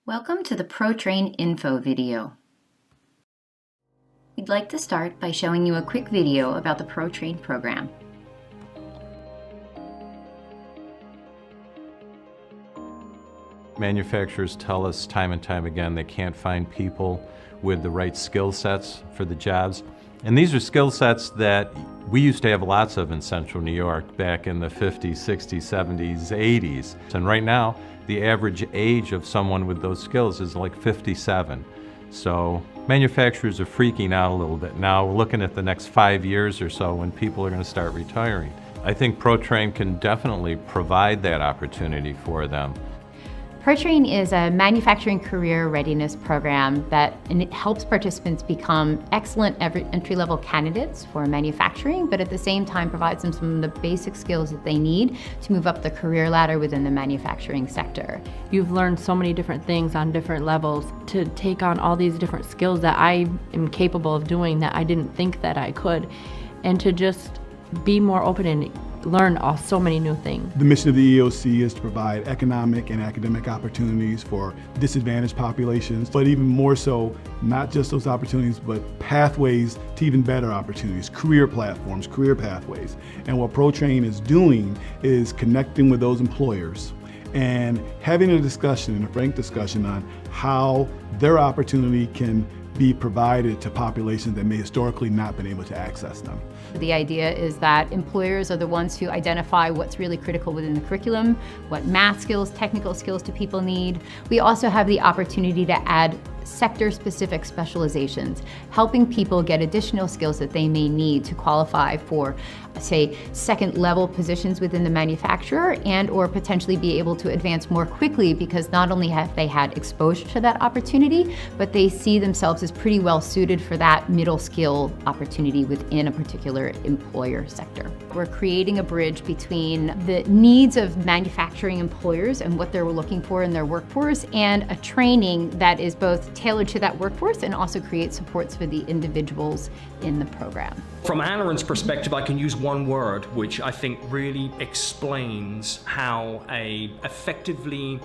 Welcome to the ProTrain info video. We'd like to start by showing you a quick video about the ProTrain program. Manufacturers tell us time and time again they can't find people with the right skill sets for the jobs. And these are skill sets that we used to have lots of in Central New York back in the 50s, 60s, 70s, 80s. And right now, the average age of someone with those skills is like 57. So manufacturers are freaking out a little bit now, looking at the next 5 years or so when people are going to start retiring. I think ProTrain can definitely provide that opportunity for them. ProTrain is a manufacturing career readiness program and it helps participants become excellent entry-level candidates for manufacturing, but at the same time provides them some of the basic skills that they need to move up the career ladder within the manufacturing sector. You've learned so many different things on different levels to take on all these different skills that I am capable of doing that I didn't think that I could, and to just be more open and learn so many new things. The mission of the EOC is to provide economic and academic opportunities for disadvantaged populations, but even more so, not just those opportunities, but pathways to even better opportunities, career platforms, career pathways. And what ProTrain is doing is connecting with those employers and having a discussion, a frank discussion on how their opportunity can be provided to populations that may historically not been able to access them. The idea is that employers are the ones who identify what's really critical within the curriculum, what math skills, technical skills do people need. We also have the opportunity to add sector-specific specializations, helping people get additional skills that they may need to qualify for, say, second-level positions within the manufacturer and or potentially be able to advance more quickly because not only have they had exposure to that opportunity, but they see themselves as pretty well suited for that middle skill opportunity within a particular employer sector. We're creating a bridge between the needs of manufacturing employers and what they're looking for in their workforce and a training that is both tailored to that workforce and also create supports for the individuals in the program. From Aaron's perspective, I can use one word which I think really explains how a effectively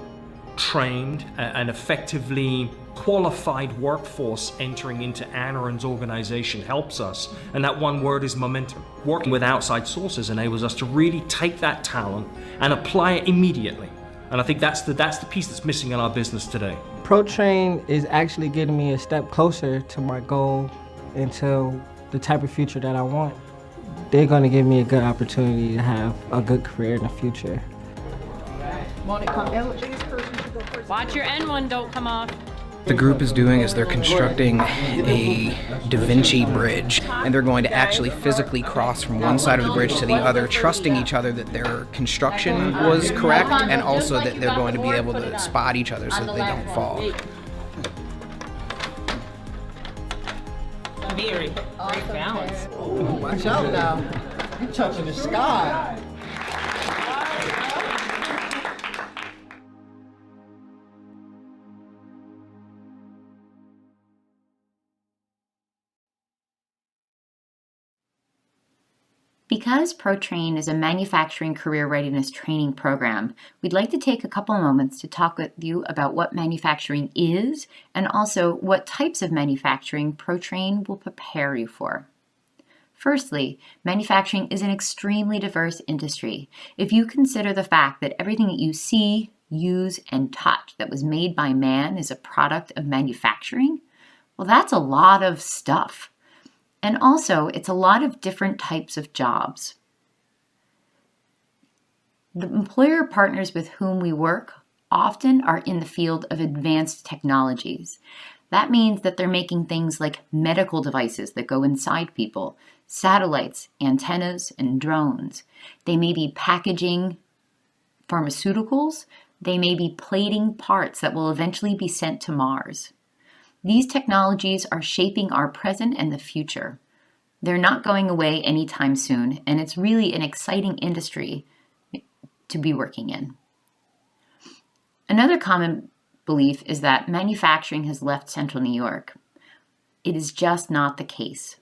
trained and effectively qualified workforce entering into Aaron's organization helps us, and that one word is momentum. Working with outside sources enables us to really take that talent and apply it immediately. And I think that's the piece that's missing in our business today. ProTrain is actually getting me a step closer to my goal and to the type of future that I want. They're going to give me a good opportunity to have a good career in the future. Watch your N1 don't come off. The group is doing is they're constructing a Da Vinci bridge, and they're going to actually physically cross from one side of the bridge to the other, trusting each other that their construction was correct and also that they're going to be able to spot each other so that they don't fall. Very great balance. Watch out now. You're touching the sky. Because ProTrain is a manufacturing career readiness training program, we'd like to take a couple moments to talk with you about what manufacturing is and also what types of manufacturing ProTrain will prepare you for. Firstly, manufacturing is an extremely diverse industry. If you consider the fact that everything that you see, use, and touch that was made by man is a product of manufacturing, well, that's a lot of stuff. And also, it's a lot of different types of jobs. The employer partners with whom we work often are in the field of advanced technologies. That means that they're making things like medical devices that go inside people, satellites, antennas, and drones. They may be packaging pharmaceuticals. They may be plating parts that will eventually be sent to Mars. These technologies are shaping our present and the future. They're not going away anytime soon, and it's really an exciting industry to be working in. Another common belief is that manufacturing has left Central New York. It is just not the case.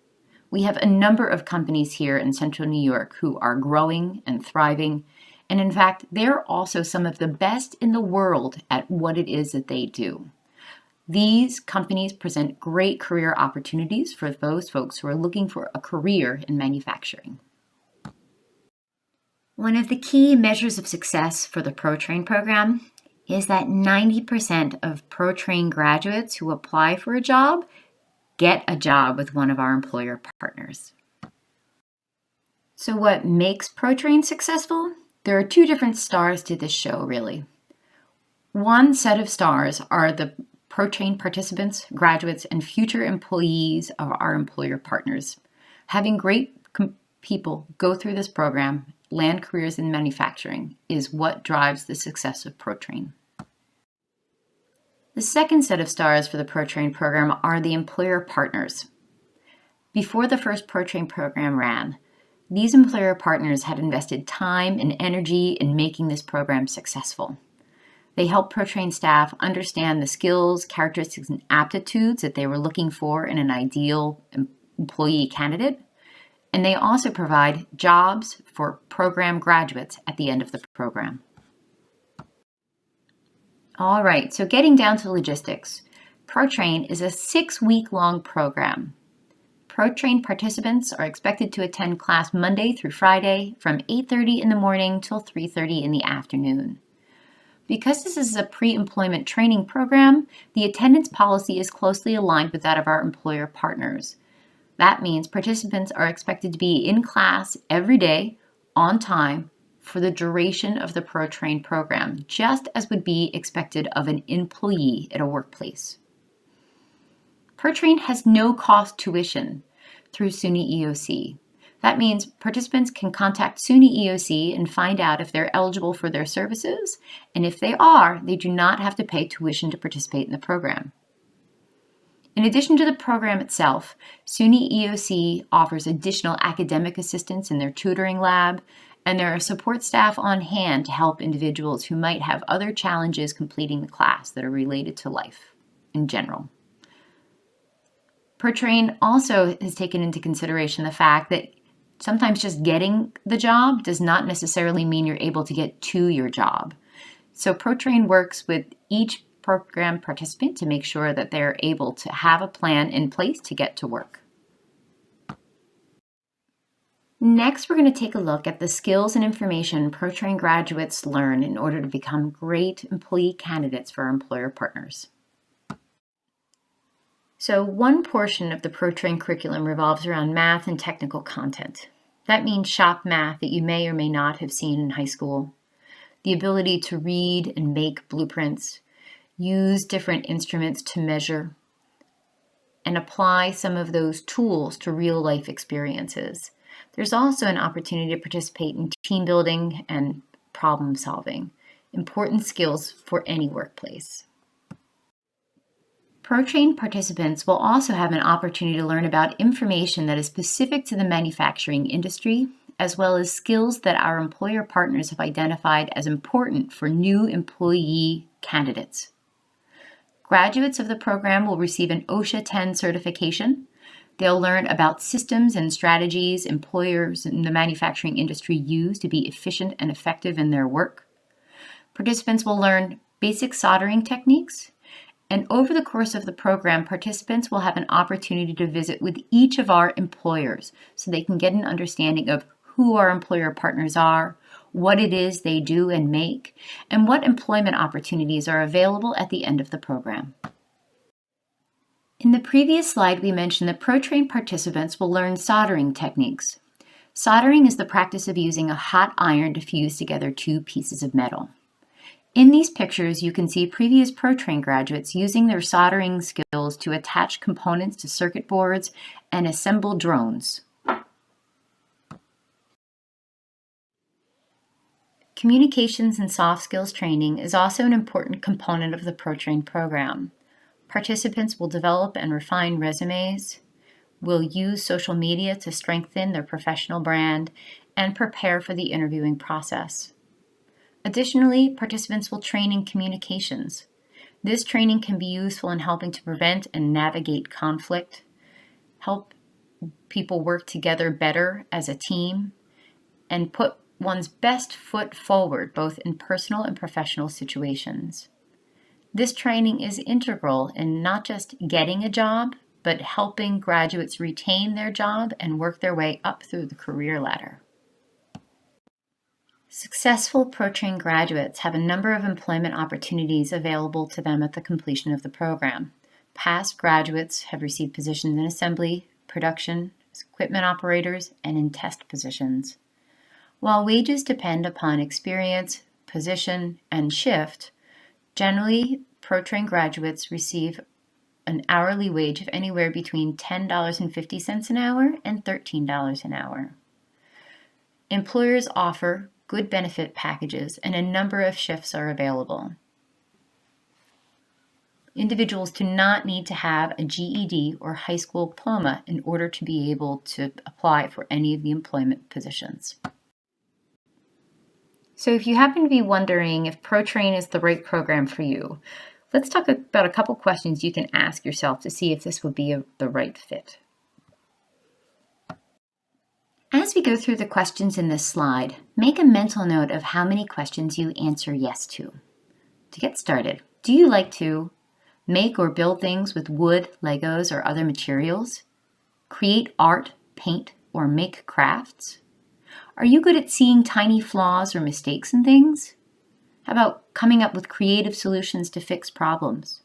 We have a number of companies here in Central New York who are growing and thriving, And in fact, they're also some of the best in the world at what it is that they do. These companies present great career opportunities for those folks who are looking for a career in manufacturing. One of the key measures of success for the ProTrain program is that 90% of ProTrain graduates who apply for a job get a job with one of our employer partners. So what makes ProTrain successful? There are two different stars to this show, really. One set of stars are the ProTrain participants, graduates, and future employees of our employer partners. Having great people go through this program, land careers in manufacturing, is what drives the success of ProTrain. The second set of stars for the ProTrain program are the employer partners. Before the first ProTrain program ran, these employer partners had invested time and energy in making this program successful. They helped ProTrain staff understand the skills, characteristics, and aptitudes that they were looking for in an ideal employee candidate. And they also provide jobs for program graduates at the end of the program. All right, so getting down to logistics. ProTrain is a 6-week-long program. ProTrain participants are expected to attend class Monday through Friday from 8:30 in the morning till 3:30 in the afternoon. Because this is a pre-employment training program, the attendance policy is closely aligned with that of our employer partners. That means participants are expected to be in class every day, on time, for the duration of the ProTrain program, just as would be expected of an employee at a workplace. ProTrain has no cost tuition through SUNY EOC. That means participants can contact SUNY EOC and find out if they're eligible for their services, and if they are, they do not have to pay tuition to participate in the program. In addition to the program itself, SUNY EOC offers additional academic assistance in their tutoring lab, and there are support staff on hand to help individuals who might have other challenges completing the class that are related to life in general. ProTrain also has taken into consideration the fact that sometimes just getting the job does not necessarily mean you're able to get to your job. So ProTrain works with each program participant to make sure that they're able to have a plan in place to get to work. Next, we're going to take a look at the skills and information ProTrain graduates learn in order to become great employee candidates for our employer partners. So one portion of the ProTrain curriculum revolves around math and technical content. That means shop math that you may or may not have seen in high school, the ability to read and make blueprints, use different instruments to measure, and apply some of those tools to real-life experiences. There's also an opportunity to participate in team building and problem solving, important skills for any workplace. ProTrain participants will also have an opportunity to learn about information that is specific to the manufacturing industry, as well as skills that our employer partners have identified as important for new employee candidates. Graduates of the program will receive an OSHA 10 certification. They'll learn about systems and strategies employers in the manufacturing industry use to be efficient and effective in their work. Participants will learn basic soldering techniques. And over the course of the program, participants will have an opportunity to visit with each of our employers so they can get an understanding of who our employer partners are, what it is they do and make, and what employment opportunities are available at the end of the program. In the previous slide, we mentioned that ProTrain participants will learn soldering techniques. Soldering is the practice of using a hot iron to fuse together two pieces of metal. In these pictures, you can see previous ProTrain graduates using their soldering skills to attach components to circuit boards and assemble drones. Communications and soft skills training is also an important component of the ProTrain program. Participants will develop and refine resumes, will use social media to strengthen their professional brand, and prepare for the interviewing process. Additionally, participants will train in communications. This training can be useful in helping to prevent and navigate conflict, help people work together better as a team, and put one's best foot forward, both in personal and professional situations. This training is integral in not just getting a job, but helping graduates retain their job and work their way up through the career ladder. Successful ProTrain graduates have a number of employment opportunities available to them at the completion of the program. Past graduates have received positions in assembly, production, equipment operators, and in test positions. While wages depend upon experience, position, and shift, generally ProTrain graduates receive an hourly wage of anywhere between $10.50 an hour and $13 an hour. Employers offer good benefit packages and a number of shifts are available. Individuals do not need to have a GED or high school diploma in order to be able to apply for any of the employment positions. So if you happen to be wondering if ProTrain is the right program for you, let's talk about a couple questions you can ask yourself to see if this would be the right fit. As we go through the questions in this slide, make a mental note of how many questions you answer yes to. To get started, do you like to make or build things with wood, Legos, or other materials? Create art, paint, or make crafts? Are you good at seeing tiny flaws or mistakes in things? How about coming up with creative solutions to fix problems?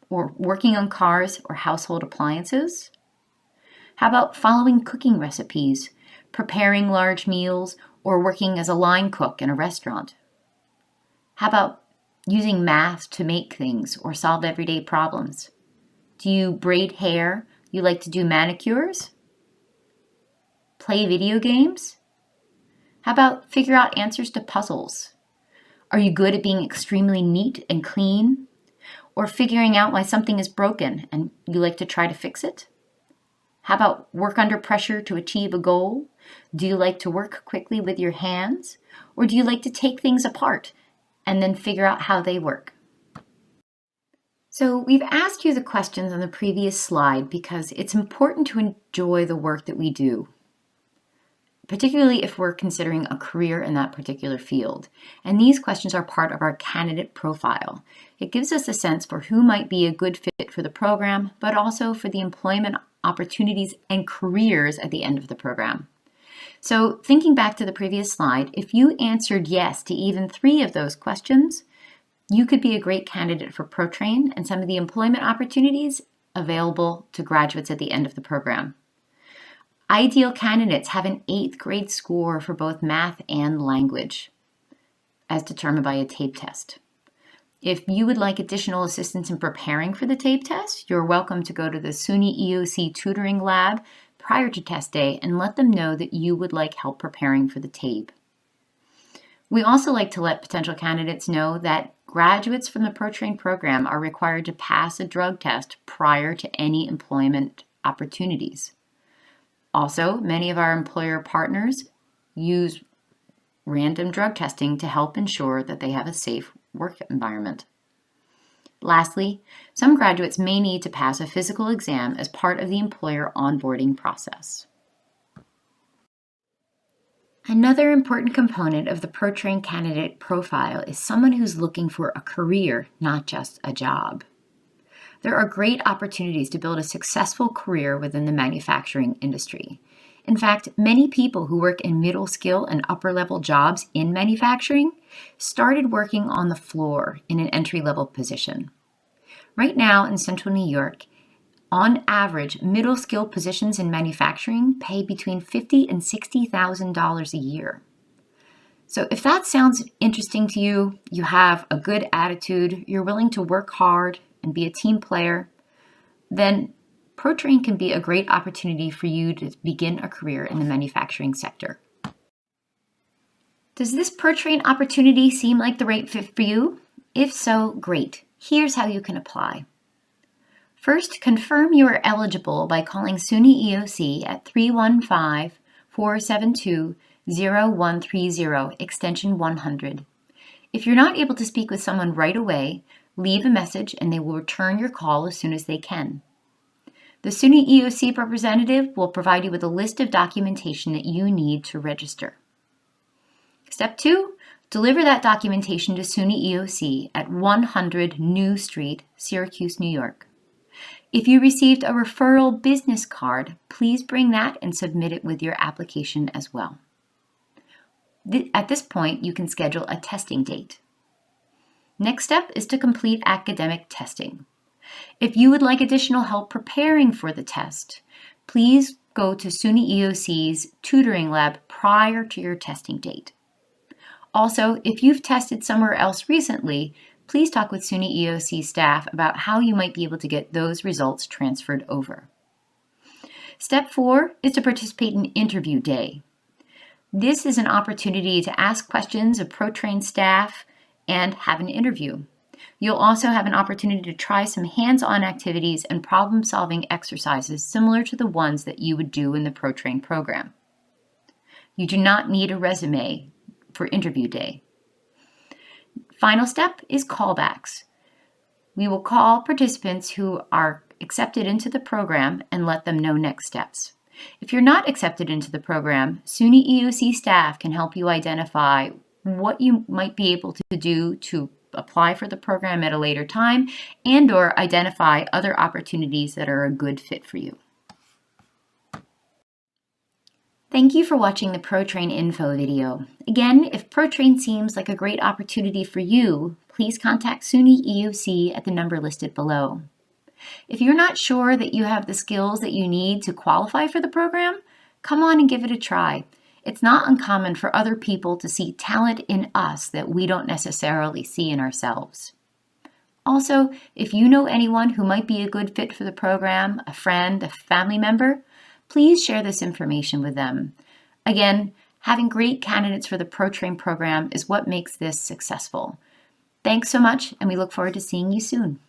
Or working on cars or household appliances? How about following cooking recipes, preparing large meals, or working as a line cook in a restaurant? How about using math to make things or solve everyday problems? Do you braid hair? You like to do manicures? Play video games? How about figure out answers to puzzles? Are you good at being extremely neat and clean? Or figuring out why something is broken and you like to try to fix it? How about work under pressure to achieve a goal? Do you like to work quickly with your hands? Or do you like to take things apart and then figure out how they work? So we've asked you the questions on the previous slide because it's important to enjoy the work that we do, particularly if we're considering a career in that particular field. And these questions are part of our candidate profile. It gives us a sense for who might be a good fit for the program, but also for the employment opportunities and careers at the end of the program. So thinking back to the previous slide, if you answered yes to even 3 of those questions, you could be a great candidate for ProTrain and some of the employment opportunities available to graduates at the end of the program. Ideal candidates have an 8th grade score for both math and language, as determined by a TAPE test. If you would like additional assistance in preparing for the TAPE test, you're welcome to go to the SUNY EOC tutoring lab prior to test day and let them know that you would like help preparing for the TAPE. We also like to let potential candidates know that graduates from the ProTrain program are required to pass a drug test prior to any employment opportunities. Also, many of our employer partners use random drug testing to help ensure that they have a safe work environment. Lastly, some graduates may need to pass a physical exam as part of the employer onboarding process. Another important component of the ProTrain candidate profile is someone who's looking for a career, not just a job. There are great opportunities to build a successful career within the manufacturing industry. In fact, many people who work in middle skill and upper level jobs in manufacturing started working on the floor in an entry-level position. Right now in Central New York, on average, middle skill positions in manufacturing pay between $50,000 and $60,000 a year. So if that sounds interesting to you, you have a good attitude, you're willing to work hard and be a team player, then ProTrain can be a great opportunity for you to begin a career in the manufacturing sector. Does this ProTrain opportunity seem like the right fit for you? If so, great. Here's how you can apply. First, confirm you are eligible by calling SUNY EOC at 315-472-0130, extension 100. If you're not able to speak with someone right away, leave a message and they will return your call as soon as they can. The SUNY EOC representative will provide you with a list of documentation that you need to register. Step 2, deliver that documentation to SUNY EOC at 100 New Street, Syracuse, New York. If you received a referral business card, please bring that and submit it with your application as well. At this point, you can schedule a testing date. Next step is to complete academic testing. If you would like additional help preparing for the test, please go to SUNY EOC's tutoring lab prior to your testing date. Also, if you've tested somewhere else recently, please talk with SUNY EOC staff about how you might be able to get those results transferred over. Step 4 is to participate in Interview Day. This is an opportunity to ask questions of ProTrain staff and have an interview. You'll also have an opportunity to try some hands-on activities and problem-solving exercises similar to the ones that you would do in the ProTrain program. You do not need a resume for Interview Day. Final step is callbacks. We will call participants who are accepted into the program and let them know next steps. If you're not accepted into the program, SUNY EOC staff can help you identify what you might be able to do to apply for the program at a later time and/or identify other opportunities that are a good fit for you. Thank you for watching the ProTrain info video. Again, if ProTrain seems like a great opportunity for you, please contact SUNY EOC at the number listed below. If you're not sure that you have the skills that you need to qualify for the program, come on and give it a try. It's not uncommon for other people to see talent in us that we don't necessarily see in ourselves. Also, if you know anyone who might be a good fit for the program, a friend, a family member, please share this information with them. Again, having great candidates for the ProTrain program is what makes this successful. Thanks so much, and we look forward to seeing you soon.